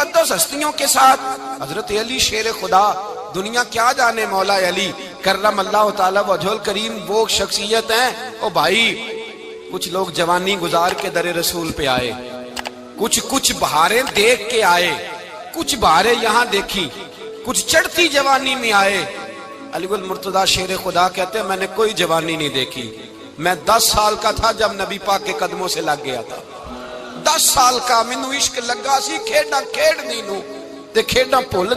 مقدس ہستیوں کے ساتھ حضرت علی شیر خدا، دنیا کیا جانے مولا علی کرم اللہ تعالی وجہ الکریم وہ شخصیت ہیں۔ او بھائی کچھ لوگ جوانی گزار کے در رسول پہ آئے، کچھ بہاریں دیکھ کے آئے، کچھ بہاریں یہاں دیکھی، کچھ چڑھتی جوانی میں آئے۔ علی گل مرتضیٰ شیر خدا کہتے ہیں میں نے کوئی جوانی نہیں دیکھی، میں 10 سال کا تھا جب نبی پاک کے قدموں سے لگ گیا تھا، 10 سال کا مینوں عشق لگا سی، کھیڈاں کھیڈنی نو تے کھیڈاں بھول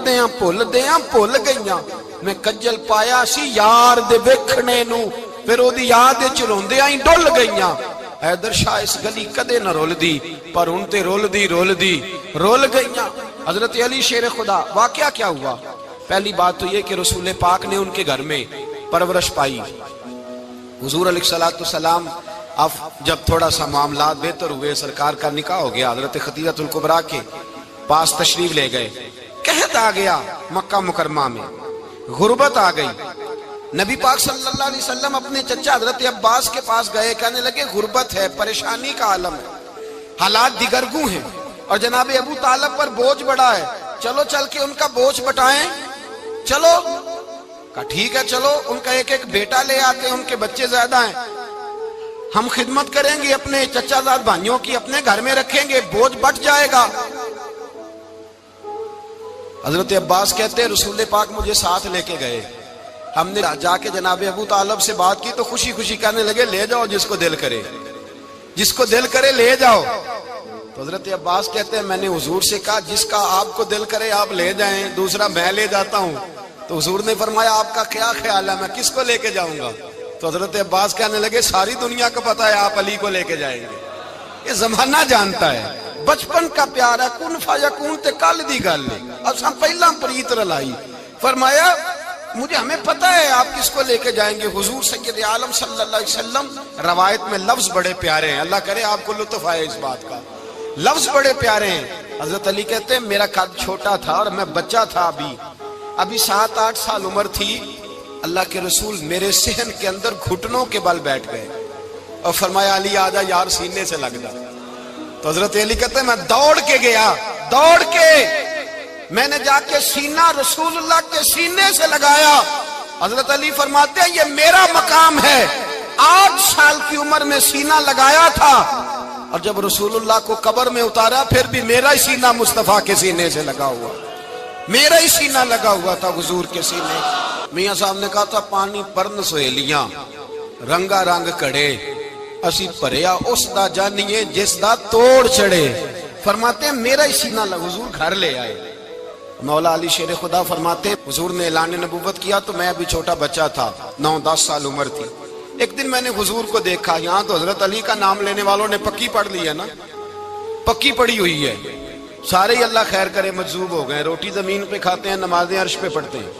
گئیاں، میں کجل پایا سی یار دے ویکھنے نو، پھر او دی یاد وچ روندیاں ہی ڈل گئیاں۔ حیدر شاہ اس گلی کدے نہ رول دی، پر ان تے رول گئیاں۔ حضرت علی شیر خدا، واقعہ کیا ہوا؟ پہلی بات تو یہ کہ رسول پاک نے ان کے گھر میں پرورش پائی۔ حضور علیہ السلام اب جب تھوڑا سا معاملات بہتر ہوئے، سرکار کا نکاح ہو گیا، حضرت خدیجہ الکبریٰ کے پاس تشریف لے گئے، قحط آ گیا مکہ مکرمہ میں، غربت آ گئی۔ نبی پاک صلی اللہ علیہ وسلم اپنے چچا حضرت عباس کے پاس گئے، کہنے لگے غربت ہے، پریشانی کا عالم ہے، حالات دیگرگوں ہیں، اور جناب ابو طالب پر بوجھ بڑا ہے، چلو چل کے ان کا بوجھ بٹائیں۔ چلو کہا ٹھیک ہے، چلو ان کا ایک بیٹا لے آتے ہیں، ان کے بچے زیادہ ہیں، ہم خدمت کریں گے اپنے چچا زاد بھائیوں کی، اپنے گھر میں رکھیں گے، بوجھ بٹ جائے گا۔ حضرت عباس کہتے ہیں رسول پاک مجھے ساتھ لے کے گئے، ہم نے جا کے جناب ابو طالب سے بات کی تو خوشی خوشی کہنے لگے لے جاؤ جس کو دل کرے لے جاؤ۔ تو حضرت عباس کہتے ہیں میں نے حضور سے کہا جس کا آپ کو دل کرے آپ لے جائیں، دوسرا میں لے جاتا ہوں۔ تو حضور نے فرمایا آپ کا کیا خیال ہے، میں کس کو لے کے جاؤں گا؟ تو حضرت عباس کہنے لگے ساری دنیا کو پتا ہے آپ علی کو لے کے جائیں گے، یہ زمانہ جانتا ہے، بچپن کا پیار ہے، کن فیکون تے کل دی گل ہے، اساں پہلا پریت رلائی۔ فرمایا مجھے ہمیں پتہ ہے آپ کس کو لے کے جائیں گے، حضور سید عالم صلی اللہ علیہ وسلم۔ روایت میں لفظ بڑے پیارے ہیں، اللہ کرے آپ کو لطف آئے اس بات کا، لفظ بڑے پیارے ہیں۔ حضرت علی کہتے ہیں میرا قد چھوٹا تھا اور میں بچہ تھا، ابھی 7-8 سال عمر تھی، اللہ کے رسول میرے صحن کے اندر گھٹنوں کے بل بیٹھ گئے اور فرمایا علی آجا یار سینے سے لگ جا۔ تو حضرت علی کہتے ہیں میں دوڑ کے گیا، میں نے جا کے سینہ رسول اللہ کے سینے سے لگایا۔ حضرت علی فرماتے ہیں یہ میرا مقام ہے، 8 سال کی عمر میں سینہ لگایا تھا، اور جب رسول اللہ کو قبر میں اتارا پھر بھی میرا ہی سینہ مصطفیٰ کے سینے سے لگا ہوا، میرا ہی سینہ لگا ہوا تھا حضور کے سینے۔ میاں صاحب نے کہا تھا پانی پرن سہیلیاں رنگا رنگ کڑے، اسی پریا اس دا جانیے جس دا توڑ چڑے۔ فرماتے ہیں میرا ہی سینہ لگا، حضور گھر لے آئے۔ مولا علی شیر خدا فرماتے ہیں حضور نے اعلان نبوت کیا تو میں ابھی چھوٹا بچہ تھا، 9-10 سال عمر تھی۔ ایک دن میں نے حضور کو دیکھا، یہاں تو حضرت علی کا نام لینے والوں نے پکی پڑھ لی ہے نا، پکی پڑھی ہوئی ہے، سارے ہی اللہ خیر کرے مجذوب ہو گئے، روٹی زمین پہ کھاتے ہیں، نمازیں عرش پہ پڑھتے ہیں،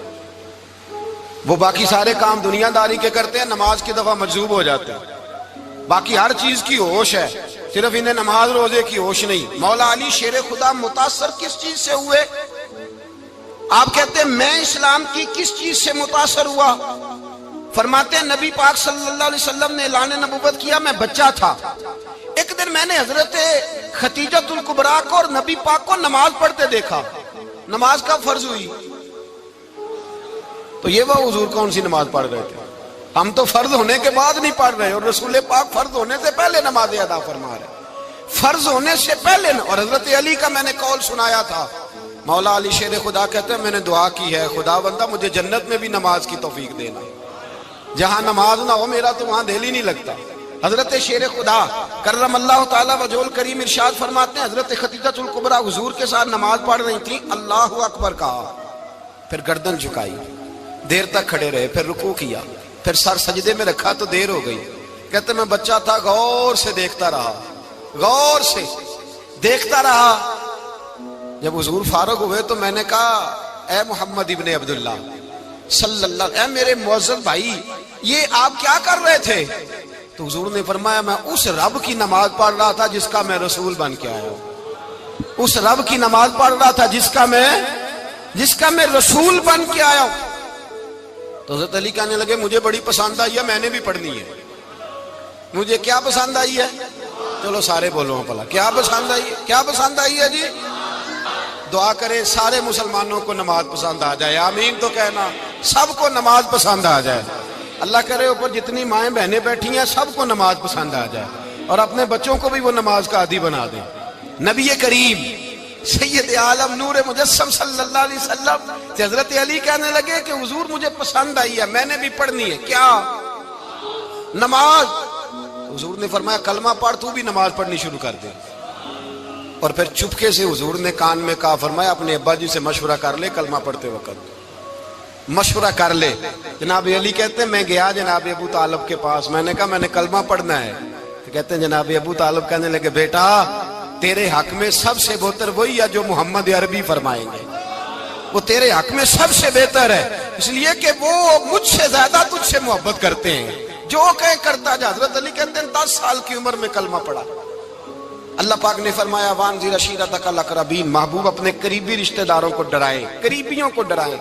وہ باقی سارے کام دنیا داری کے کرتے ہیں، نماز کی دفعہ مجذوب ہو جاتے ہیں، باقی ہر چیز کی ہوش ہے، صرف انہیں نماز روزے کی ہوش نہیں۔ مولا علی شیر خدا متاثر کس چیز سے ہوئے؟ آپ کہتے ہیں میں اسلام کی کس چیز سے متاثر ہوا؟ فرماتے ہیں نبی پاک صلی اللہ علیہ وسلم نے اعلان نبوت کیا، میں بچہ تھا، ایک دن میں نے حضرت خدیجہ الکبریٰ کو اور نبی پاک کو نماز پڑھتے دیکھا۔ نماز کب فرض ہوئی؟ تو یہ وہ حضور کون سی نماز پڑھ رہے تھے؟ ہم تو فرض ہونے کے بعد نہیں پڑھ رہے، اور رسول پاک فرض ہونے سے پہلے نماز ادا فرما رہے، فرض ہونے سے پہلے۔ اور حضرت علی کا میں نے قول سنایا تھا، مولا علی شیر خدا کہتے ہیں میں نے دعا کی ہے خدا بندہ مجھے جنت میں بھی نماز کی توفیق دینا، جہاں نماز نہ ہو میرا تو وہاں دل ہی نہیں لگتا۔ حضرت شیر خدا کرم اللہ تعالی وجہ الکریم ارشاد فرماتے ہیں حضرت خدیجہ الکبریٰ حضور کے ساتھ نماز پڑھ رہی تھی، اللہ اکبر کہا، پھر گردن جھکائی، دیر تک کھڑے رہے، پھر رکوع کیا، پھر سر سجدے میں رکھا تو دیر ہو گئی۔ کہتے میں بچہ تھا، غور سے دیکھتا رہا، غور سے دیکھتا رہا۔ جب حضور فارغ ہوئے تو میں نے کہا اے محمد ابن عبداللہ صلی اللہ، اے میرے معزز بھائی یہ آپ کیا کر رہے تھے؟ تو حضور نے فرمایا میں اس رب کی نماز پڑھ رہا تھا جس کا میں رسول بن کے آیا ہوں، اس رب کی نماز پڑھ رہا تھا جس کا میں رسول بن کے آیا ہوں۔ تو حضرت علی کہنے لگے مجھے بڑی پسند آئی ہے، میں نے بھی پڑھنی ہے۔ مجھے کیا پسند آئی ہے؟ چلو سارے بولو پلا، کیا پسند آئی ہے؟ کیا پسند آئی ہے جی؟ دعا کرے سارے مسلمانوں کو نماز پسند آ جائے، آمین تو کہنا، سب کو نماز پسند آ جائے۔ اللہ کرے اوپر جتنی مائیں بہنیں بیٹھی ہیں سب کو نماز پسند آ جائے، اور اپنے بچوں کو بھی وہ نماز کا عادی بنا دیں۔ نبی کریم سید عالم نور مجسم صلی اللہ علیہ وسلم سے حضرت علی کہنے لگے کہ حضور مجھے پسند آئی ہے، میں نے بھی پڑھنی ہے، کیا؟ نماز۔ حضور نے فرمایا کلمہ پڑھ، تو بھی نماز پڑھنی شروع کر دے۔ اور پھر چپکے سے حضور نے کان میں کہا، فرمایا اپنے ابا جی سے مشورہ کر لے کلمہ پڑھتے وقت، مشورہ کر لے۔ جناب علی کہتے ہیں میں گیا جناب ابو طالب کے پاس، میں نے کہا میں نے کلمہ پڑھنا ہے، تو کہتے ہیں جناب ابو طالب کہنے لگے بیٹا تیرے حق میں سب سے بہتر وہی ہے جو محمد عربی فرمائیں گے، وہ تیرے حق میں سب سے بہتر ہے، اس لیے کہ وہ مجھ سے زیادہ تجھ سے محبت کرتے ہیں، جو کہیں کرتا جا۔ حضرت علی کہتے ہیں 10 سال کی عمر میں کلمہ پڑھا۔ اللہ پاک نے فرمایا وانذر عشیرتک الاقربین، محبوب اپنے قریبی رشتہ داروں کو ڈرائیں، قریبیوں کو ڈرائیں،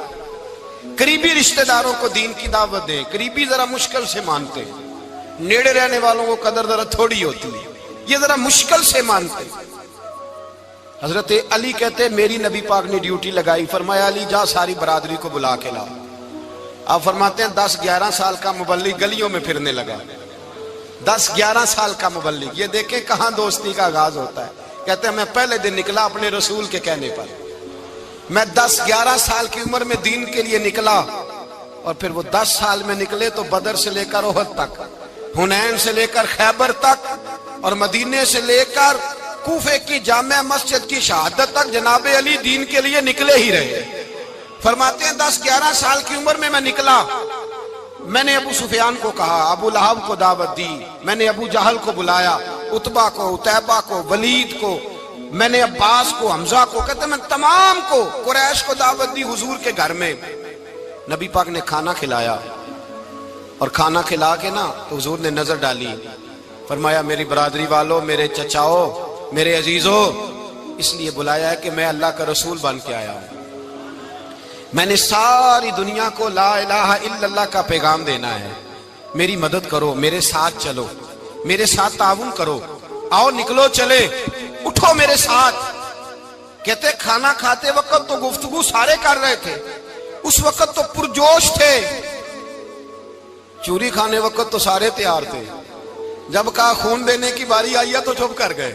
قریبی رشتہ داروں کو دین کی دعوت دیں۔ قریبی ذرا مشکل سے مانتے، نیڑے رہنے والوں کو قدر ذرا تھوڑی ہوتی ہے، یہ ذرا مشکل سے مانتے۔ حضرت علی کہتے میری نبی پاک نے ڈیوٹی لگائی، فرمایا علی جا ساری برادری کو بلا کے لا۔ آپ فرماتے ہیں 10-11 سال کا مبلغ گلیوں میں پھرنے لگا، 10-11 سال کا مبلغ، یہ دیکھیں کہاں دوستی کا آغاز ہوتا ہے۔ کہتے ہیں میں پہلے دن نکلا اپنے رسول کے کہنے پر، میں 10-11 سال کی عمر میں دین کے لیے نکلا، اور پھر وہ 10 سال میں نکلے تو بدر سے لے کر احد تک، حنین سے لے کر خیبر تک، اور مدینے سے لے کر کوفے کی جامع مسجد کی شہادت تک جناب علی دین کے لیے نکلے ہی رہے۔ فرماتے ہیں 10-11 سال کی عمر میں نکلا، میں نے ابو سفیان کو کہا، ابو لہب کو دعوت دی، میں نے ابو جہل کو بلایا، عتبہ کو، عتیبہ کو، ولید کو، میں نے عباس کو، حمزہ کو، کہتے میں تمام کو، قریش کو دعوت دی حضور کے گھر میں۔ نبی پاک نے کھانا کھلایا، اور کھانا کھلا کے نا تو حضور نے نظر ڈالی، فرمایا میری برادری والوں، میرے چچاؤ، میرے عزیزو، اس لیے بلایا ہے کہ میں اللہ کا رسول بن کے آیا ہوں، میں نے ساری دنیا کو لا الہ الا اللہ کا پیغام دینا ہے، میری مدد کرو، میرے ساتھ چلو، میرے ساتھ تعاون کرو، آؤ نکلو چلے، اٹھو میرے ساتھ۔ کہتے کھانا کھاتے وقت تو گفتگو سارے کر رہے تھے، اس وقت تو پرجوش تھے، چوری کھانے وقت تو سارے تیار تھے، جب کہا خون دینے کی باری آئی ہے تو چپ کر گئے،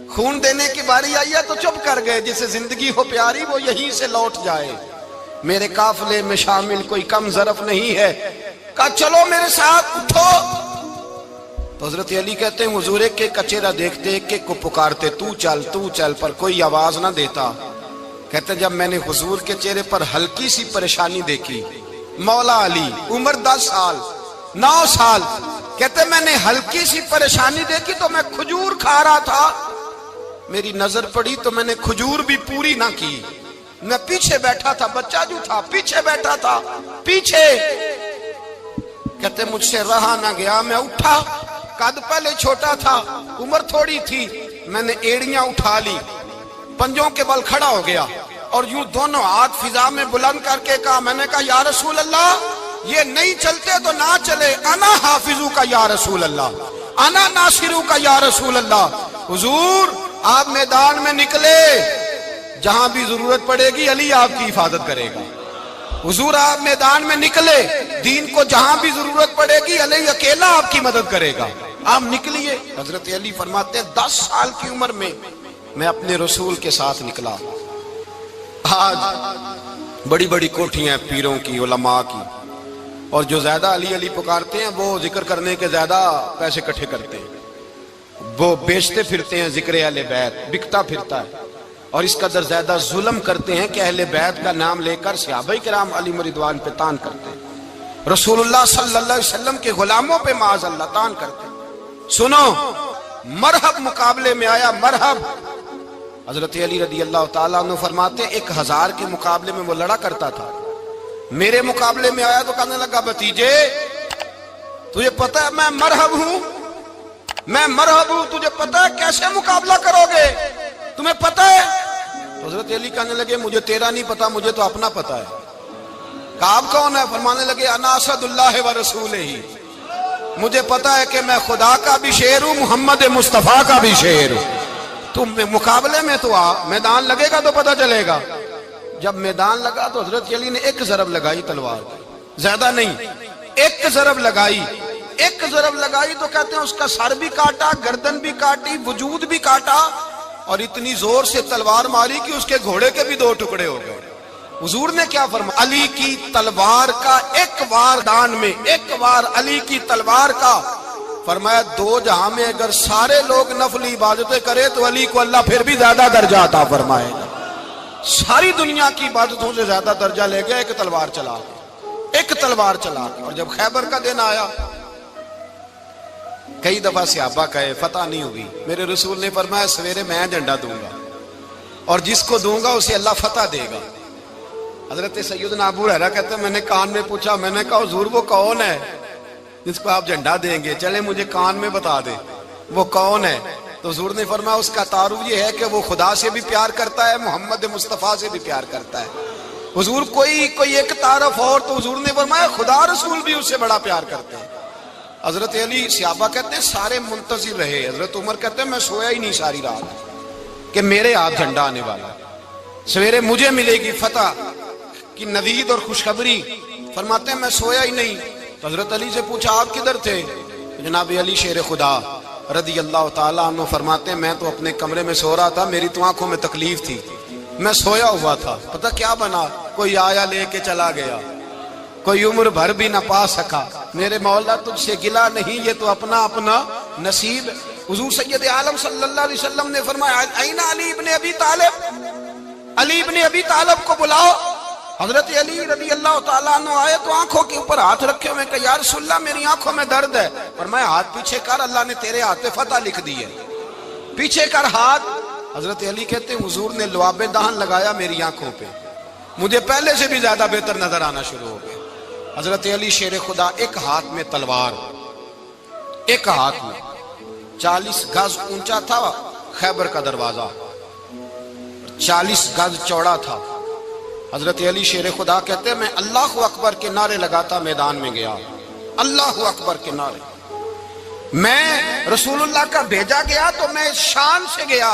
خون دینے کی باری آئی ہے تو چپ کر گئے، جسے زندگی ہو پیاری وہ یہیں سے لوٹ جائے، میرے قافلے میں شامل کوئی کم ظرف نہیں ہے، کہا چلو میرے ساتھ اٹھو۔ تو حضرت علی کہتے ہیں حضور ایک ایک کا چہرہ دیکھتے، ایک ایک کو پکارتے، تو چل، پر کوئی آواز نہ دیتا۔ کہتے جب میں نے حضور کے چہرے پر ہلکی سی پریشانی دیکھی، مولا علی عمر 10 سال 9 سال، کہتے میں نے ہلکی سی پریشانی دیکھی تو میں کھجور کھا رہا تھا، میری نظر پڑی تو میں نے کھجور بھی پوری نہ کی، میں پیچھے بیٹھا تھا، بچہ جو تھا پیچھے بیٹھا تھا، پیچھے۔ کہتے مجھ سے رہا نہ گیا، میں اٹھا، قد پہلے چھوٹا تھا، عمر تھوڑی تھی، میں نے ایڑیاں اٹھا لی، پنجوں کے بل کھڑا ہو گیا، اور یوں دونوں ہاتھ فضا میں بلند کر کے کہا، میں نے کہا یا رسول اللہ یہ نہیں چلتے تو نہ چلے، انا حافظو کا یا رسول اللہ، انا ناصرو کا یا رسول اللہ۔ حضور آپ میدان میں نکلے، جہاں بھی ضرورت پڑے گی علی آپ کی حفاظت کرے گا، حضور آپ میدان میں نکلے، دین کو جہاں بھی ضرورت پڑے گی علی اکیلا آپ کی مدد کرے گا، آپ نکلیے۔ حضرت علی فرماتے ہیں 10 سال کی عمر میں میں اپنے رسول کے ساتھ نکلا۔ آج بڑی بڑی کوٹھیاں پیروں کی، علماء کی، اور جو زیادہ علی علی پکارتے ہیں وہ ذکر کرنے کے زیادہ پیسے اکٹھے کرتے ہیں، وہ بیچتے پھرتے ہیں ذکر اہل بیت، بکتا پھرتا ہے، اور اس قدر زیادہ ظلم کرتے ہیں کہ اہل بیت کا نام لے کر صحابہ کرام علی رضوان پہ تان کرتے ہیں، رسول اللہ صلی اللہ علیہ وسلم کے غلاموں پہ معاذ اللہ تان کرتے ہیں۔ سنو، مرحب مقابلے میں آیا، مرحب۔ حضرت علی رضی اللہ تعالیٰ عنہ فرماتے 1000 کے مقابلے میں وہ لڑا کرتا تھا، میرے مقابلے میں آیا تو کہنے لگا بھتیجے تجھے پتہ ہے میں مرحب ہوں، میں مرحب ہوں، تجھے پتہ ہے کیسے مقابلہ کرو گے، تمہیں پتہ ہے؟ تو حضرت علی کہنے لگے مجھے تیرا نہیں پتا، مجھے تو اپنا پتا ہے۔ کہا آپ کون ہے؟ فرمانے لگے انا اسد اللہ و رسولہ، مجھے پتا ہے کہ میں خدا کا بھی شیر ہوں، محمد مصطفیٰ کا بھی شیر ہوں۔ تم مقابلے میں تو آ، میدان لگے گا تو پتہ چلے گا۔ جب میدان لگا تو حضرت علی نے ایک ضرب لگائی تلوار، زیادہ نہیں، ایک ضرب لگائی۔ ایک ضرب لگائی تو کہتے ہیں اس کا سر بھی کاٹا، گردن بھی کاٹی، وجود بھی کاٹا، اور اتنی زور سے تلوار ماری کہ اس کے گھوڑے کے بھی 2 ٹکڑے ہو گئے۔ حضور نے کیا فرمایا؟ علی کی تلوار کا ایک وار دان میں، ایک وار علی کی تلوار کا، فرمایا 2 جہاں میں اگر سارے لوگ نفلی عبادتیں کرے تو علی کو اللہ پھر بھی زیادہ درجہ عطا فرمائے گا۔ ساری دنیا کی عبادتوں سے زیادہ درجہ لے گیا ایک تلوار چلا کے، ایک تلوار چلا کے۔ اور جب خیبر کا دن آیا، کئی دفعہ صحابہ کہے فتح نہیں ہوئی، میرے رسول نے فرمایا سویرے میں جھنڈا دوں گا اور جس کو دوں گا اسے اللہ فتح دے گا۔ حضرت سیدنا ابو ہریرہ کہتے ہیں میں نے کان میں پوچھا، میں نے کہا حضور وہ کون ہے جس کو آپ جھنڈا دیں گے؟ چلے مجھے کان میں بتا دے وہ کون ہے۔ تو حضور نے فرمایا اس کا تعارف یہ ہے کہ وہ خدا سے بھی پیار کرتا ہے، محمد مصطفیٰ سے بھی پیار کرتا ہے۔ حضور کوئی ایک تعارف اور، تو حضور نے فرمایا خدا رسول بھی اس سے بڑا پیار کرتے ہیں۔ حضرت علی، صحابہ کہتے ہیں سارے منتظر رہے۔ حضرت عمر کہتے ہیں میں سویا ہی نہیں ساری رات کہ میرے ہاتھ جھنڈا آنے والا، سویرے مجھے ملے گی فتح کی نوید اور خوشخبری۔ فرماتے ہیں میں سویا ہی نہیں۔ تو حضرت علی سے پوچھا آپ کدھر تھے؟ جناب علی شیر خدا رضی اللہ تعالیٰ عنہ فرماتے ہیں میں تو اپنے کمرے میں سو رہا تھا، میری تو آنکھوں میں تکلیف تھی، میں سویا ہوا تھا، پتہ کیا بنا، کوئی آیا لے کے چلا گیا، کوئی عمر بھر بھی نہ پا سکا۔ میرے مولا تجھ سے گلا نہیں، یہ تو اپنا اپنا نصیب۔ حضور سید عالم صلی اللہ علیہ وسلم نے فرمایا این علی ابن ابی طالب، علی ابن ابی طالب کو بلاؤ۔ حضرت علی رضی اللہ تعالیٰ عنہ آئے تو آنکھوں کے اوپر ہاتھ رکھے ہوئے کہ یا رسول اللہ میری آنکھوں میں درد ہے۔ فرمایا ہاتھ پیچھے کر، اللہ نے تیرے ہاتھ پہ فتح لکھ دی ہے، پیچھے کر ہاتھ۔ حضرت علی کہتے ہیں حضور نے لعاب دہن لگایا میری آنکھوں پہ، مجھے پہلے سے بھی زیادہ بہتر نظر آنا شروع ہو گیا۔ حضرت علی شیر خدا، ایک ہاتھ میں تلوار، ایک ہاتھ میں 40 گز اونچا تھا خیبر کا دروازہ، 40 گز چوڑا تھا۔ حضرت علی شیر خدا کہتے ہیں میں اللہ اکبر کے نعرے لگاتا میدان میں گیا، اللہ اکبر کے نعرے۔ میں رسول اللہ کا بھیجا گیا تو میں شان سے گیا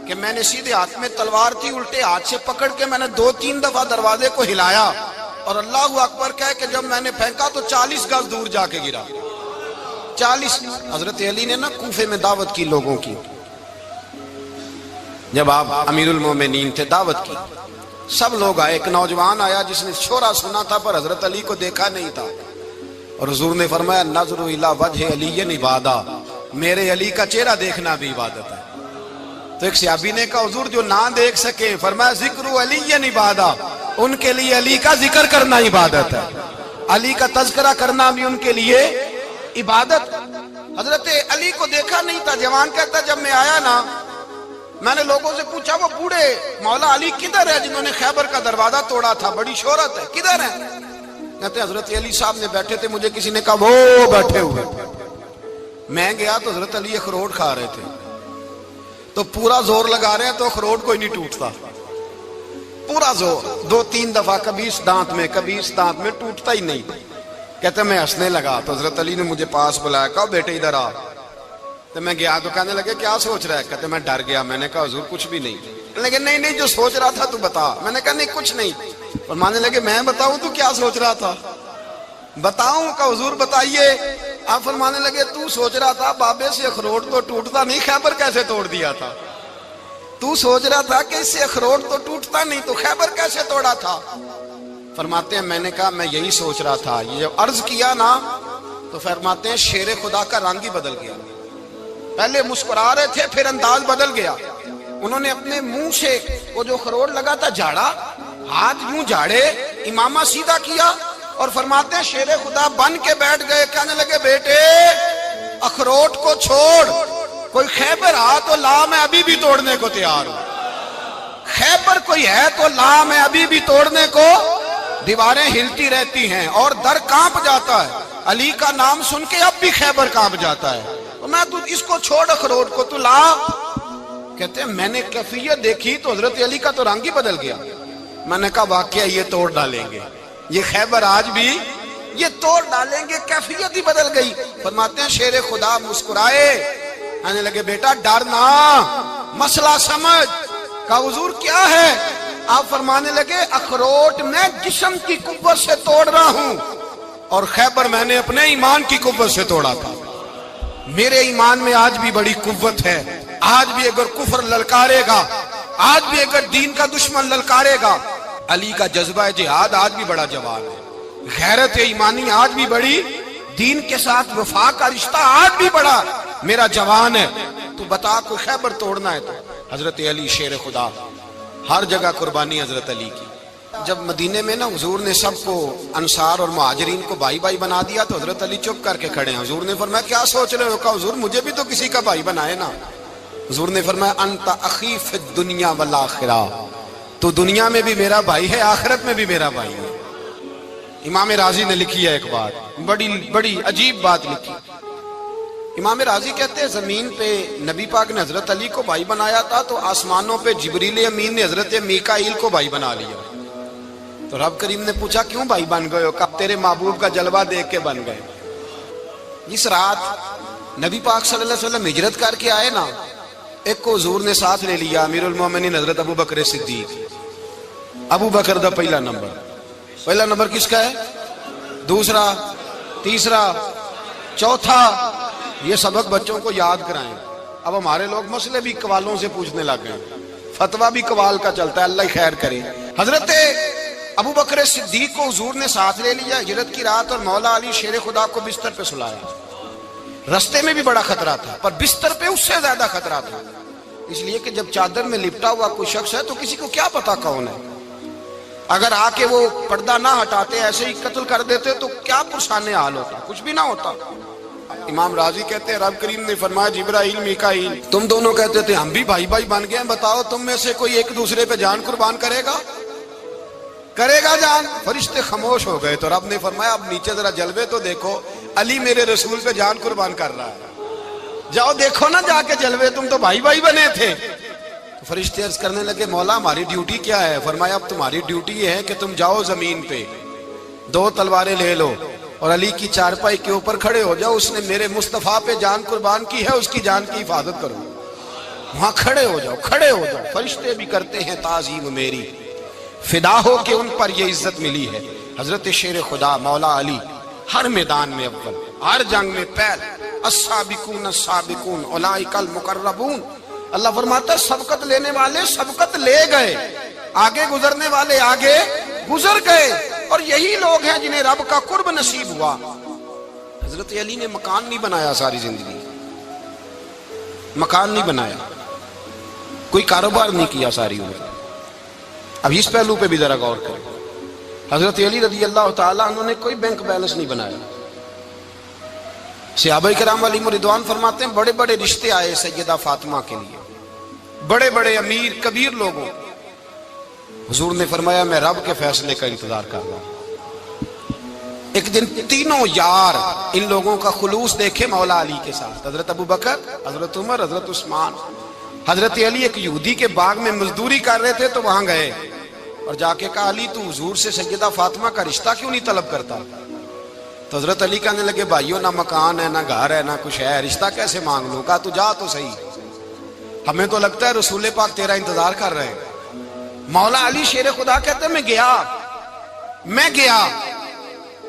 کہ میں نے سیدھے ہاتھ میں تلوار تھی، الٹے ہاتھ سے پکڑ کے میں نے 2-3 دفعہ دروازے کو ہلایا اور اللہ اکبر کہہ کہ جب میں نے پھینکا تو 40 گز دور جا کے گرا، 40۔ حضرت علی نے نا کوفے میں دعوت کی لوگوں کی، جب آپ امیر المومنین تھے دعوت کی، سب لوگ آئے۔ ایک نوجوان آیا جس نے شورا سنا تھا پر حضرت علی کو دیکھا نہیں تھا، اور حضور نے فرمایا نظر الی وجہ علی عبادہ، میرے علی کا چہرہ دیکھنا بھی عبادت ہے۔ تو ایک صحابی نے کہا حضور جو نہ دیکھ سکے، فرمایا ذکر علی عبادہ، ان کے لیے علی کا ذکر کرنا عبادت ہے، علی کا تذکرہ کرنا بھی ان کے لیے عبادت۔ حضرت علی کو دیکھا نہیں تھا۔ جوان کہتا جب میں آیا نا، میں نے لوگوں سے پوچھا وہ بوڑھے مولا علی کدھر ہے جنہوں نے خیبر کا دروازہ توڑا تھا، بڑی شہرت ہے، کدھر ہے؟ کہتے ہیں حضرت علی صاحب نے بیٹھے تھے، مجھے کسی نے کہا وہ بیٹھے ہوئے۔ میں گیا تو حضرت علی اخروٹ کھا رہے تھے، تو پورا زور لگا رہے ہیں تو اخروٹ کوئی نہیں ٹوٹتا، پورا زور 2-3 دفعہ، کبھی اس دانت میں کبھی اس دانت میں، ٹوٹتا ہی نہیں۔ کہتے میں ہنسنے لگا تو حضرت علی نے مجھے پاس بلایا، کہا بیٹے ادھر آ۔ تو میں گیا تو کہنے لگے کیا سوچ رہا ہے؟ کہتے میں ڈر گیا۔ میں نے کہا حضور کچھ بھی نہیں۔ لیکن نہیں جو سوچ رہا تھا تو بتا۔ میں نے کہا نہیں کچھ نہیں۔ فرمانے لگے میں بتاؤں تو کیا سوچ رہا تھا؟ بتاؤں؟ کہ حضور بتائیے۔ آپ فرمانے لگے تو سوچ رہا تھا بابے سے اخروٹ تو ٹوٹتا نہیں، خیبر کیسے توڑ دیا تھا؟ تو سوچ رہا تھا کہ اس سے اخروٹ تو ٹوٹتا نہیں تو خیبر کیسے توڑا تھا؟ فرماتے ہیں میں نے کہا میں یہی سوچ رہا تھا۔ یہ جب عرض کیا نا تو فرماتے ہیں شیر خدا کا رنگ ہی بدل گیا، پہلے مسکرا رہے تھے پھر انداز بدل گیا۔ انہوں نے اپنے منہ سے وہ جو خروٹ لگا تھا جھاڑا، ہاتھ یوں جھاڑے، امامہ سیدھا کیا اور فرماتے ہیں شیر خدا بن کے بیٹھ گئے۔ کہنے لگے بیٹے اخروٹ کو چھوڑ، کوئی خیبر آ تو لا، میں ابھی بھی توڑنے کو تیار ہوں۔ خیبر کوئی ہے تو لا، میں ابھی بھی توڑنے کو۔ دیواریں ہلتی رہتی ہیں اور در کانپ جاتا ہے، علی کا نام سن کے اب بھی خیبر کانپ جاتا ہے۔ میں تو اس کو چھوڑ اخروٹ کو تو لا۔ کہتے ہیں میں نے کیفیت دیکھی تو حضرت علی کا تو رنگ ہی بدل گیا۔ میں نے کہا واقعہ یہ توڑ ڈالیں گے، یہ خیبر آج بھی یہ توڑ ڈالیں گے، کیفیت ہی بدل گئی۔ فرماتے ہیں شیر خدا مسکرائے، کہنے لگے بیٹا ڈر نہ، مسئلہ سمجھ۔ کہا حضور کیا ہے؟ آپ فرمانے لگے اخروٹ میں جسم کی قوت سے توڑ رہا ہوں اور خیبر میں نے اپنے ایمان کی قوت سے توڑا تھا۔ میرے ایمان میں آج بھی بڑی قوت ہے، آج بھی اگر کفر للکارے گا، آج بھی اگر دین کا دشمن للکارے گا، علی کا جذبہ جہاد آج بھی بڑا جوان ہے، غیرت ایمانی آج بھی بڑی، دین کے ساتھ وفا کا رشتہ آج بھی بڑا میرا جوان ہے۔ تو بتا کوئی خیبر توڑنا ہے تو حضرت علی شیر خدا، ہر جگہ قربانی حضرت علی کی۔ جب مدینے میں نا حضور نے سب کو انصار اور مہاجرین کو بھائی بھائی بنا دیا تو حضرت علی چپ کر کے کھڑے ہیں۔ حضور نے فرمایا کیا سوچ رہے ہو؟ کہا حضور مجھے بھی تو کسی کا بھائی بنائے نا۔ حضور نے فرمایا انت اخی فی الدنیا والآخرہ، تو دنیا میں بھی میرا بھائی ہے، آخرت میں بھی میرا بھائی ہے۔ امام راضی نے لکھی ہے ایک بات، بڑی عجیب بات لکھی۔ امام راضی کہتے ہیں زمین پہ نبی پاک نے حضرت علی کو بھائی بنایا تھا تو آسمانوں پہ جبریل امین نے حضرت میکائیل کو بھائی بنا لیا۔ تو رب کریم نے پوچھا کیوں بھائی بن گئے ہو؟ کہا تیرے محبوب کا جلوہ دیکھ کے بن گئے۔ جس رات نبی پاک صلی اللہ علیہ وسلم ہجرت کر کے آئے نا، ایک کو حضور نے ساتھ لے لیا، امیر المومنین حضرت ابو بکر صدیق۔ ابو بکر دا پہلا نمبر کس کا ہے؟ دوسرا، تیسرا، چوتھا، یہ سبق بچوں کو یاد کرائیں۔ اب ہمارے لوگ مسئلے بھی قوالوں سے پوچھنے لگ گئے، فتویٰ بھی قوال کا چلتا ہے، اللہ خیر کرے۔ حضرت ابو بکر صدیق کو حضور نے ساتھ لے لیا ہجرت کی رات، اور مولا علی شیر خدا کو بستر پہ سلایا۔ رستے میں بھی بڑا خطرہ تھا پر بستر پہ اس سے زیادہ خطرہ تھا، اس لیے کہ جب چادر میں لپٹا ہوا کوئی شخص ہے تو کسی کو کیا پتا کون ہے، اگر آ کے وہ پردہ نہ ہٹاتے ایسے ہی قتل کر دیتے تو کیا پرسان حال ہوتا، کچھ بھی نہ ہوتا۔ امام راضی کہتے ہیں رب کریم نے فرمایا جبرائیل میکائیل تم دونوں کہتے تھے ہم بھی بھائی بھائی بن گئے ہیں، بتاؤ تم میں سے کوئی ایک دوسرے پہ جان قربان کرے گا جان؟ فرشتے خاموش ہو گئے تو رب نے فرمایا اب نیچے ذرا جلوے تو دیکھو، علی میرے رسول پہ جان قربان کر رہا ہے، جاؤ دیکھو نا جا کے جلوے، تم تو بھائی بھائی بنے تھے۔ تو فرشتے عرض کرنے لگے مولا ہماری ڈیوٹی کیا ہے؟ فرمایا اب تمہاری ڈیوٹی یہ ہے کہ تم جاؤ زمین پہ، دو تلواریں لے لو اور علی کی چارپائی کے اوپر کھڑے ہو جاؤ، اس نے میرے مصطفیٰ پہ جان قربان کی ہے، اس کی جان کی حفاظت کرو۔ وہاں کھڑے ہو جاؤ۔ فرشتے بھی کرتے ہیں تعظیم میری، فدا ہو کہ ان پر یہ عزت ملی ہے۔ حضرت شیر خدا مولا علی ہر میدان میں اول، ہر جنگ میں پہل، السابقون السابقون اولئک المقربون۔ اللہ فرماتا ہے سبقت لینے والے سبقت لے گئے، آگے گزرنے والے آگے گزر گئے، اور یہی لوگ ہیں جنہیں رب کا قرب نصیب ہوا۔ حضرت علی نے مکان نہیں بنایا، ساری زندگی مکان نہیں بنایا، کوئی کاروبار نہیں کیا ساری عمر۔ اب اس پہلو پہ بھی ذرا غور کریں، حضرت علی رضی اللہ تعالیٰ انہوں نے کوئی بینک بیلنس نہیں بنایا۔ صحابہ کرام علیہم رضوان فرماتے ہیں بڑے بڑے رشتے آئے سیدہ فاطمہ کے لیے، بڑے بڑے امیر کبیر لوگوں، حضور نے فرمایا میں رب کے فیصلے کا انتظار کر رہا ہوں۔ ایک دن تینوں یار ان لوگوں کا خلوص دیکھے مولا علی کے ساتھ، حضرت ابو بکر، حضرت عمر، حضرت عثمان۔ حضرت علی ایک یہودی کے باغ میں مزدوری کر رہے تھے تو وہاں گئے اور جا کے کہا علی تو حضور سے سیدہ فاطمہ کا رشتہ کیوں نہیں طلب کرتا؟ تو حضرت علی کہنے لگے بھائیو نہ مکان ہے نہ گھر ہے نہ کچھ ہے، رشتہ کیسے مانگ لوں؟ کہا تو جا تو صحیح، ہمیں تو لگتا ہے رسول پاک تیرا انتظار کر رہے ہیں۔ مولا علی شیر خدا کہتے ہیں میں گیا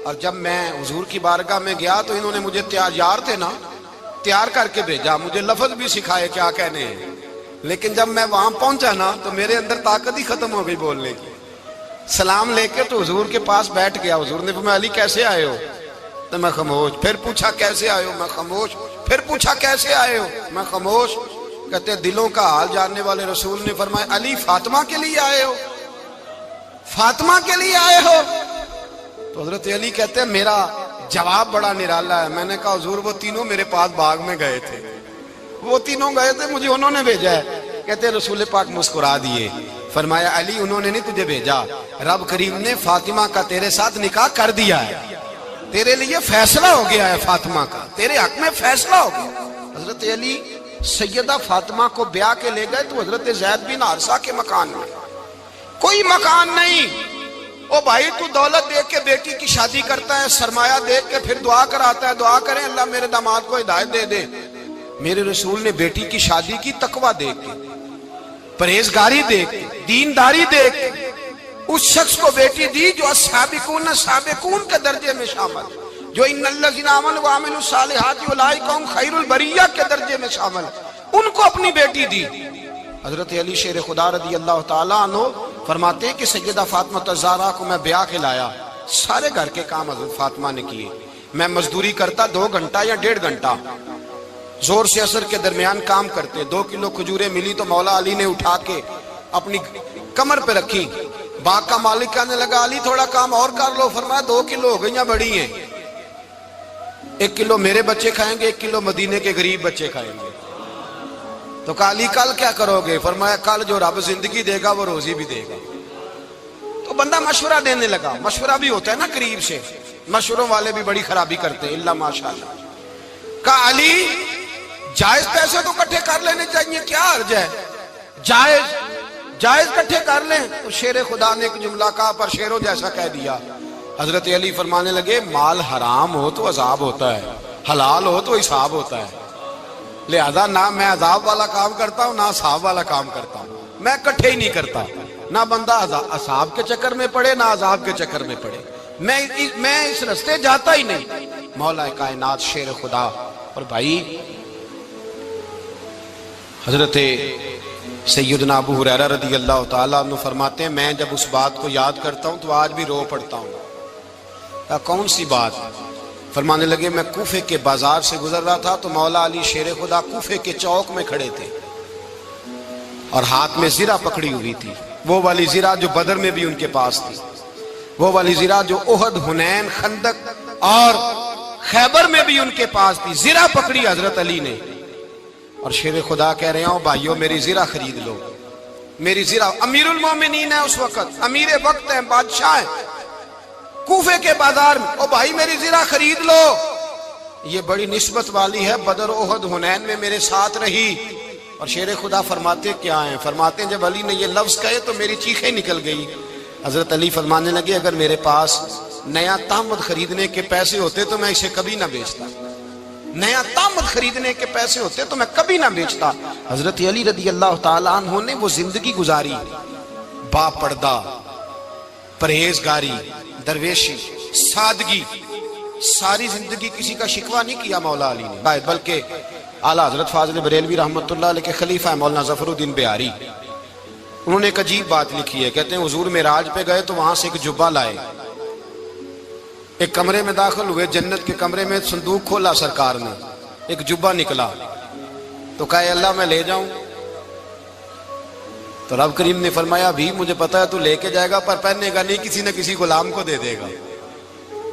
اور جب میں حضور کی بارگاہ میں گیا تو انہوں نے مجھے یار تھے نا تیار کر کے بھیجا، مجھے لفظ بھی سکھائے کیا کہنے ہیں، لیکن جب میں وہاں پہنچا نا تو میرے اندر طاقت ہی ختم ہو گئی بولنے کی۔ سلام لے کے تو حضور کے پاس بیٹھ گیا، حضور نے فرمایا علی کیسے آئے ہو؟ تو میں خاموش، پھر پوچھا کیسے آئے ہو؟ میں خاموش، پھر پوچھا کیسے آئے ہو؟ میں خاموش۔ کہتے ہیں دلوں کا حال جاننے والے رسول نے فرمایا علی فاطمہ کے لیے آئے ہو؟ فاطمہ کے لیے آئے ہو؟ تو حضرت علی کہتے ہیں میرا جواب بڑا نرالا ہے۔ میں نے کہا حضور وہ تینوں میرے پاس باغ میں گئے تھے، وہ تینوں گئے تھے، مجھے انہوں نے بھیجا ہے۔ کہتے ہیں رسول پاک مسکرا دیے، فرمایا علی انہوں نے نہیں تجھے بھیجا، رب کریم نے فاطمہ کا تیرے ساتھ نکاح کر دیا ہے، تیرے لیے فیصلہ ہو گیا ہے، فاطمہ کا تیرے حق میں فیصلہ ہو گیا۔ حضرت علی سیدہ فاطمہ کو بیاہ کے لے گئے تو حضرت زید بن حارثہ کے مکان میں کوئی مکان نہیں۔ او بھائی تو دولت دیکھ کے بیٹی کی شادی کرتا ہے، سرمایہ دیکھ کے پھر دعا کراتا ہے، دعا کریں اللہ میرے داماد کو ہدایت دے دے۔ میرے رسول نے بیٹی کی شادی کی تقویٰ دیکھ کے، پرہیزگاری دیکھ، دینداری دیکھ، اس شخص کو بیٹی دی جو السابقون سابقون کے درجے میں شامل، جو ان الذین آمنوا وعملوا الصالحات اولئک هم خیر البریہ کے درجے میں شامل، ان کو اپنی بیٹی دی۔ حضرت علی شیر خدا رضی اللہ تعالیٰ عنہ فرماتے ہیں کہ سیدہ فاطمہ الزہرا کو میں بیاہ کے لایا، سارے گھر کے کام حضرت فاطمہ نے کیے، میں مزدوری کرتا 2 گھنٹہ یا 1.5 گھنٹہ، زور سے عصر کے درمیان کام کرتے، 2 کلو کھجوریں ملی تو مولا علی نے اٹھا کے اپنی کمر پہ رکھی، باغ کا مالک کہنے لگا علی تھوڑا کام اور کر لو، فرمایا 2 کلو ہو گئیں بڑی ہیں، 1 کلو میرے بچے کھائیں گے، 1 کلو مدینے کے غریب بچے کھائیں گے۔ تو کہا علی کل کیا کرو گے؟ فرمایا کل جو رب زندگی دے گا وہ روزی بھی دے گا۔ تو بندہ مشورہ دینے لگا، مشورہ بھی ہوتا ہے نا قریب سے، مشوروں والے بھی بڑی خرابی کرتے ہیں، اللہ ماشاءاللہ۔ کہا علی جائز پیسے تو کٹھے کر لینے چاہیے، کیا حرج ہے، جائز کٹھے کر لیں۔ تو شیر خدا نے ایک جملہ کہا پر شیروں جیسا کہہ دیا۔ حضرت علی فرمانے لگے مال حرام ہو تو عذاب ہوتا ہے، حلال ہو تو حساب ہوتا ہے، لہذا نہ میں عذاب والا کام کرتا ہوں نہ حساب والا کام کرتا ہوں، میں کٹھے ہی نہیں کرتا، نہ بندہ عذاب کے چکر میں پڑے نہ عذاب کے چکر میں پڑے، میں اس رستے جاتا ہی نہیں۔ مولا کائنات شیر خدا۔ اور بھائی حضرت سیدنا ابو ہریرہ رضی اللہ تعالیٰ عنہ فرماتے ہیں میں جب اس بات کو یاد کرتا ہوں تو آج بھی رو پڑتا ہوں۔ کون سی بات؟ فرمانے لگے میں کوفے کے بازار سے گزر رہا تھا تو مولا علی شیر خدا کوفے کے چوک میں کھڑے تھے اور ہاتھ میں زرہ پکڑی ہوئی تھی، وہ والی زرہ جو بدر میں بھی ان کے پاس تھی، وہ والی زرہ جو احد، حنین، خندق اور خیبر میں بھی ان کے پاس تھی، زرہ پکڑی حضرت علی نے اور شیر خدا کہہ رہے ہوں بھائیو میری زرہ خرید لو، میری زرہ۔ امیر المومنین ہے اس وقت، امیر وقت ہے، بادشاہ ہے، کوفے کے بازار میں، او بھائی میری زرہ خرید لو، یہ بڑی نسبت والی ہے، بدر، احد، حنین میں میرے ساتھ رہی۔ اور شیر خدا فرماتے کیا ہیں؟ فرماتے ہیں جب علی نے یہ لفظ کہے تو میری چیخیں نکل گئی۔ حضرت علی فرمانے لگے اگر میرے پاس نیا تامد خریدنے کے پیسے ہوتے تو میں اسے کبھی نہ بیچتا، نیا تامد خریدنے کے پیسے ہوتے تو میں کبھی نہ بیچتا۔ حضرت علی رضی اللہ تعالیٰ عنہ نے وہ زندگی گزاری، با پردہ، پرہیزگاری، درویشی، سادگی، ساری زندگی کسی کا شکوہ نہیں کیا مولا علی نے، بلکہ اعلیٰ حضرت فاضل بریلوی رحمت اللہ علیہ کے خلیفہ مولانا ظفر الدین بہاری، انہوں نے ایک عجیب بات لکھی ہے، کہتے ہیں حضور معراج پہ گئے تو وہاں سے ایک جبہ لائے، ایک کمرے میں داخل ہوئے، جنت کے کمرے میں صندوق کھولا سرکار نے، ایک جبہ نکلا تو کہا اللہ میں لے جاؤں؟ تو رب کریم نے فرمایا بھی مجھے پتا ہے تو لے کے جائے گا پر پہننے گا نہیں، کسی نہ کسی غلام کو دے دے گا۔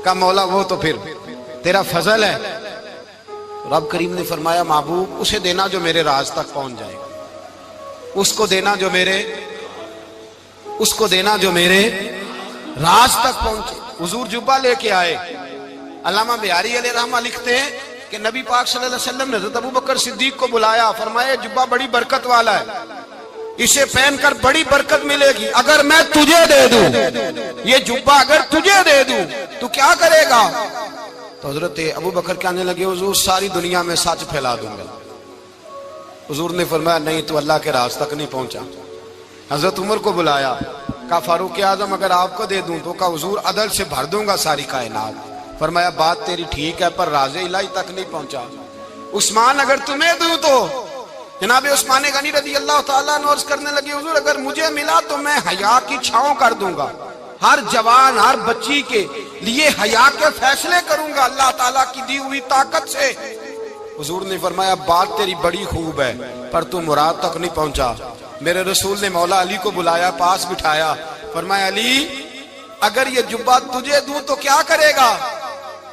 کہا مولا وہ تو پھر تیرا فضل ہے۔ رب کریم نے فرمایا محبوب اسے دینا جو میرے راز تک پہنچ جائے گا، اس کو دینا جو میرے راز تک پہنچے۔ حضور جبہ لے کے آئے۔ علامہ بہاری علیہ رحمہ لکھتے ہیں کہ نبی پاک صلی اللہ علیہ وسلم نے حضرت ابوبکر صدیق کو بلایا، فرمایا جبہ بڑی برکت والا ہے، اسے پہن کر بڑی برکت ملے گی، اگر میں تجھے دے دوں، یہ جبہ اگر تجھے دے دوں تو کیا کرے گا؟ تو حضرت ابوبکر کہنے لگے حضور ساری دنیا میں سچ پھیلا دوں گا۔ حضور نے فرمایا نہیں تو اللہ کے راز تک نہیں پہنچا۔ حضرت عمر کو بلایا، کہا فاروق اعظم اگر آپ کو دے دوں تو کہا حضور عدل سے بھر دوں گا ساری کائنات۔ فرمایا بات تیری ٹھیک ہے پر راز الہی تک نہیں پہنچا۔ عثمان اگر تمہیں دوں تو جناب عثمان غنی رضی اللہ تعالیٰ عنہ عرض کرنے لگے حضور اگر مجھے ملا تو میں حیا کی چھاؤں کر دوں گا، ہر جوان ہر بچی کے لیے حیا کے فیصلے کروں گا اللہ تعالیٰ کی دی ہوئی طاقت سے۔ حضور نے فرمایا بات تیری بڑی خوب ہے پر تو مراد تک نہیں پہنچا۔ میرے رسول نے مولا علی کو بلایا، پاس بٹھایا، فرمایا علی اگر یہ جبہ تجھے دوں تو کیا کرے گا؟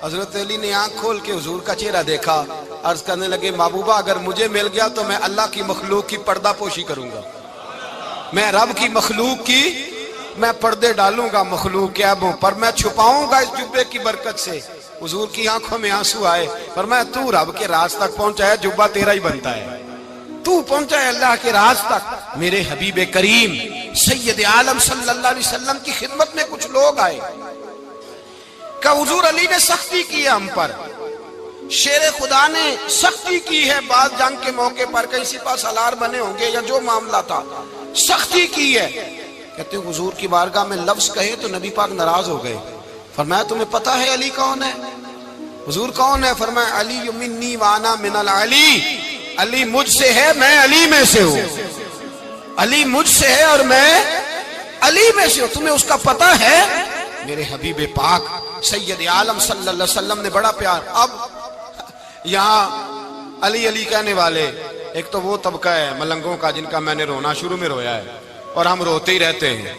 حضرت علی نے آنکھ کھول کے حضور کا چہرہ دیکھا، عرض کرنے لگے محبوبہ اگر مجھے مل گیا تو میں اللہ کی مخلوق کی پردہ پوشی کروں گا، میں رب کی مخلوق کی میں پردے ڈالوں گا مخلوق کے عیبوں پر، میں چھپاؤں گا اس جبے کی برکت سے۔ حضور کی آنکھوں میں آنسو آئے، فرمایا تو رب کے راز تک پہنچا ہے، جبہ تیرا ہی بنتا ہے، تو پہنچا ہے اللہ کے راز تک۔ میرے حبیب کریم سید عالم صلی اللہ علیہ وسلم کی خدمت میں کچھ لوگ آئے کہ حضور علی نے سختی کی ہے ہم پر، شیر خدا نے سختی کی ہے، بعض جنگ کے موقع پر کہیں سپہ سالار بنے ہوں گے یا جو معاملہ تھا، سختی کی ہے. کہتے ہیں حضور کی بارگاہ میں لفظ کہے تو نبی پاک ناراض ہو گئے. فرمایا تمہیں پتہ ہے علی کون ہے؟ حضور کون ہے؟ فرمایا علی منی وانا من العلی، علی مجھ سے ہے، میں علی میں سے ہوں. علی مجھ سے ہے اور میں علی میں سے ہوں. تمہیں اس کا پتہ ہے؟ میرے حبیب پاک سید عالم صلی اللہ علیہ وسلم نے بڑا پیار. اب یہاں علی علی کہنے والے ایک تو وہ طبقہ ہے ملنگوں کا جن کا میں نے رونا شروع میں رویا ہے اور ہم روتے ہی رہتے ہیں.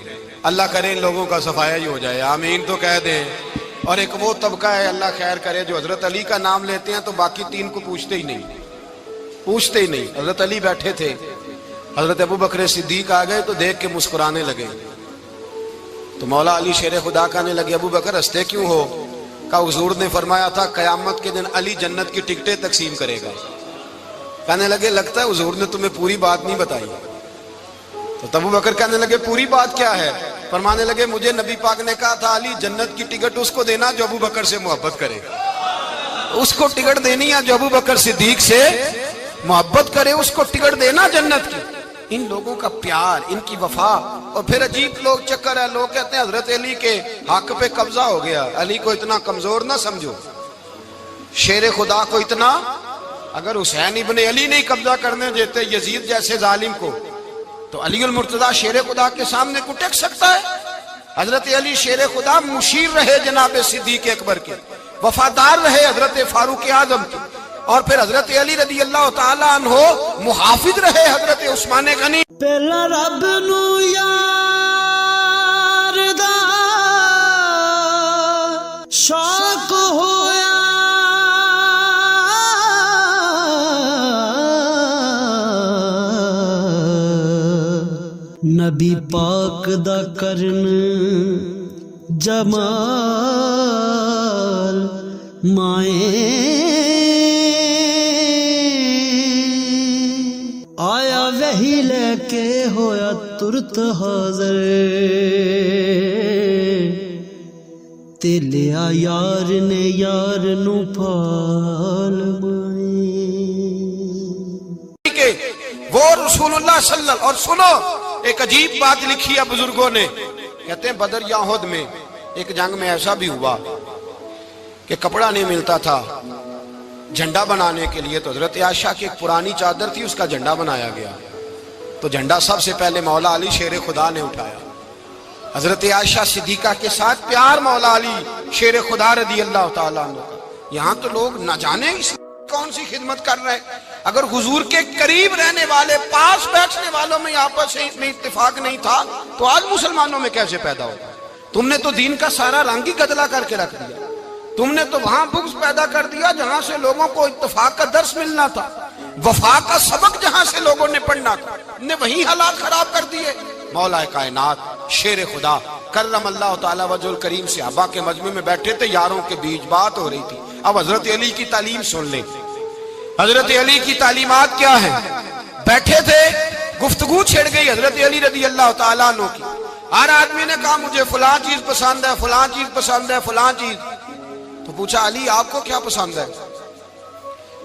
اللہ کرے ان لوگوں کا صفایا ہی ہو جائے، آمین تو کہہ دیں. اور ایک وہ طبقہ ہے اللہ خیر کرے جو حضرت علی کا نام لیتے ہیں تو باقی تین کو پوچھتے ہی نہیں. حضرت علی بیٹھے تھے، حضرت ابو بکر صدیق آ گئے تو دیکھ کے مسکرانے لگے. تو مولا علی شیر خدا کہنے لگے ابو بکر ہنستے کیوں ہو؟ کہا حضور نے فرمایا تھا قیامت کے دن علی جنت کی ٹکٹیں تقسیم کرے گا. کہنے لگے لگتا ہے حضور نے تمہیں پوری بات نہیں بتائی. تو ابو بکر کہنے لگے پوری بات کیا ہے؟ فرمانے لگے مجھے نبی پاک نے کہا تھا علی جنت کی ٹکٹ اس کو دینا جو ابو بکر سے محبت کرے. اس کو ٹکٹ دینی ہے جو ابو بکر صدیق سے محبت کرے، اس کو ٹکٹ دینا جنت کی. ان لوگوں کا پیار، ان کی وفا. اور پھر عجیب لوگ چکر ہے، لوگ کہتے ہیں حضرت علی کے حق پہ قبضہ ہو گیا. علی کو اتنا کمزور نہ سمجھو، شیر خدا کو اتنا. اگر حسین ابن علی نہیں قبضہ کرنے دیتے یزید جیسے ظالم کو تو علی المرتضیٰ شیر خدا کے سامنے کو ٹک سکتا ہے؟ حضرت علی شیر خدا مشیر رہے جناب صدیق اکبر کے، وفادار رہے حضرت فاروق اعظم کے، اور پھر حضرت علی رضی اللہ تعالیٰ عنہ محافظ رہے حضرت عثمان غنی. پہلا رب نو یار دا شوق ہویا، نبی پاک دا کرن جمال مائیں آیا وہی لے کے ہویا ترت حاضر، تے لیا یار نے یار نو پھال مائیں. وہ رسول اللہ صلی اللہ. اور سنو ایک عجیب بات لکھی ہے بزرگوں نے، کہتے ہیں بدر یا احد میں ایک جنگ میں ایسا بھی ہوا کہ کپڑا نہیں ملتا تھا جھنڈا بنانے کے لیے. تو حضرت عائشہ کی ایک پرانی چادر تھی، اس کا جھنڈا بنایا گیا. تو جھنڈا سب سے پہلے مولا علی شیر خدا نے اٹھایا. حضرت عائشہ صدیقہ کے ساتھ پیار مولا علی شیر خدا رضی اللہ تعالیٰ عنہ کا. یہاں تو لوگ نہ جانے کون سی خدمت کر رہے ہیں. اگر حضور کے قریب رہنے والے پاس بیٹھنے والوں میں آپس میں اتفاق نہیں تھا تو آج مسلمانوں میں کیسے پیدا ہوگا؟ تم نے تو دین کا سارا رنگ ہی گدلا کر کے رکھ دیا. تم نے تو وہاں بغض پیدا کر دیا جہاں سے لوگوں کو اتفاق کا درس ملنا تھا، وفا کا سبق جہاں سے لوگوں نے پڑھنا تھا، نے وہی حالات خراب کر دیے. مولا کائنات شیر خدا کرم اللہ تعالیٰ وجہ الکریم صحابہ کے مجمع میں بیٹھے تھے، یاروں کے بیچ بات ہو رہی تھی. اب حضرت علی کی تعلیم سن لیں. حضرت علی کی تعلیمات کیا ہیں؟ بیٹھے تھے، گفتگو چھڑ گئی حضرت علی رضی اللہ تعالیٰ عنہ کی. ہر آدمی نے کہا مجھے فلاں چیز پسند ہے، فلاں چیز پسند ہے، فلاں چیز. تو پوچھا علی آپ کو کیا پسند ہے؟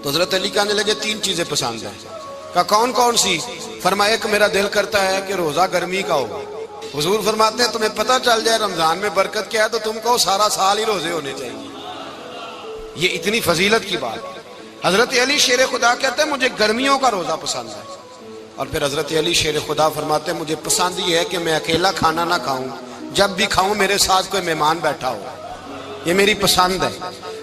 تو حضرت علی کہنے لگے تین چیزیں پسند ہیں. کہا کون کون سی؟ فرمایا ایک میرا دل کرتا ہے کہ روزہ گرمی کا ہو. حضور فرماتے ہیں تمہیں پتہ چل جائے رمضان میں برکت کیا ہے تو تم کو سارا سال ہی روزے ہونے چاہیے. یہ اتنی فضیلت کی بات. حضرت علی شیر خدا کہتے ہیں مجھے گرمیوں کا روزہ پسند ہے. اور پھر حضرت علی شیر خدا فرماتے ہیں مجھے پسند یہ ہے کہ میں اکیلا کھانا نہ کھاؤں، جب بھی کھاؤں میرے ساتھ کوئی مہمان بیٹھا ہو. یہ میری پسند ہے.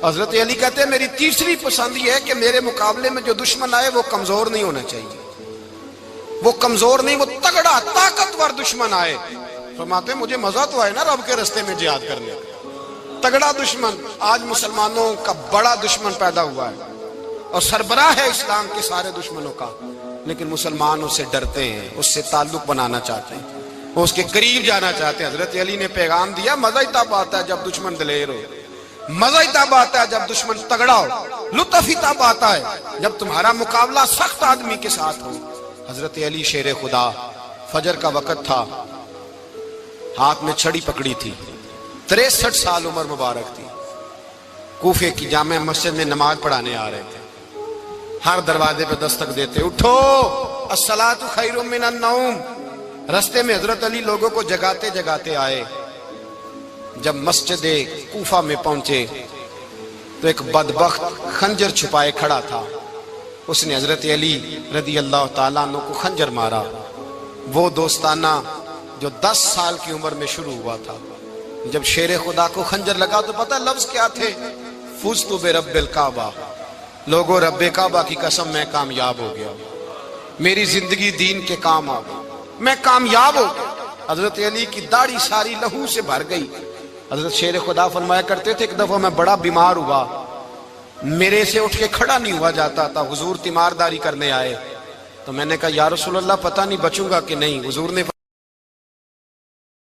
حضرت علی کہتے ہیں میری تیسری پسند یہ ہے کہ میرے مقابلے میں جو دشمن آئے وہ کمزور نہیں ہونا چاہیے. وہ کمزور نہیں، وہ تگڑا طاقتور دشمن آئے. فرماتے ہیں مجھے مزہ تو آئے نا رب کے رستے میں جہاد کرنے. تگڑا دشمن. آج مسلمانوں کا بڑا دشمن پیدا ہوا ہے اور سربراہ ہے اسلام کے سارے دشمنوں کا، لیکن مسلمان اس سے ڈرتے ہیں، اس سے تعلق بنانا چاہتے ہیں، وہ اس کے قریب جانا چاہتے ہیں. حضرت علی نے پیغام دیا مزہ ہی تب آتا ہے جب دشمن دلیر ہو، مزہ ہی تب آتا ہے جب دشمن تگڑا ہو، لطف ہی تب آتا ہے جب تمہارا مقابلہ سخت آدمی کے ساتھ ہو. حضرت علی شیر خدا، فجر کا وقت تھا، ہاتھ میں چھڑی پکڑی تھی، 63 سال عمر مبارک تھی. کوفے کی جامع مسجد میں نماز پڑھانے آ رہے تھے. ہر دروازے پہ دستک دیتے اٹھو الصلاۃ خیر من النوم، رستے میں حضرت علی لوگوں کو جگاتے جگاتے آئے. جب مسجد کوفہ میں پہنچے تو ایک بدبخت خنجر چھپائے کھڑا تھا. اس نے حضرت علی رضی اللہ تعالیٰ عنہ کو خنجر مارا. وہ دوستانہ جو 10 سال کی عمر میں شروع ہوا تھا. جب شیر خدا کو خنجر لگا تو پتہ لفظ کیا تھے؟ فزت برب الکعبہ. لوگوں رب کعبہ کی قسم میں کامیاب ہو گیا, میری زندگی دین کے کام آ گئی, میں کامیاب ہو گیا. حضرت علی کی داڑھی ساری لہو سے بھر گئی. حضرت شیر خدا فرمایا کرتے تھے ایک دفعہ میں بڑا بیمار ہوا, میرے سے اٹھ کے کھڑا نہیں ہوا جاتا تھا. حضور تیمارداری کرنے آئے تو میں نے کہا یا رسول اللہ پتہ نہیں بچوں گا کہ نہیں. حضور نے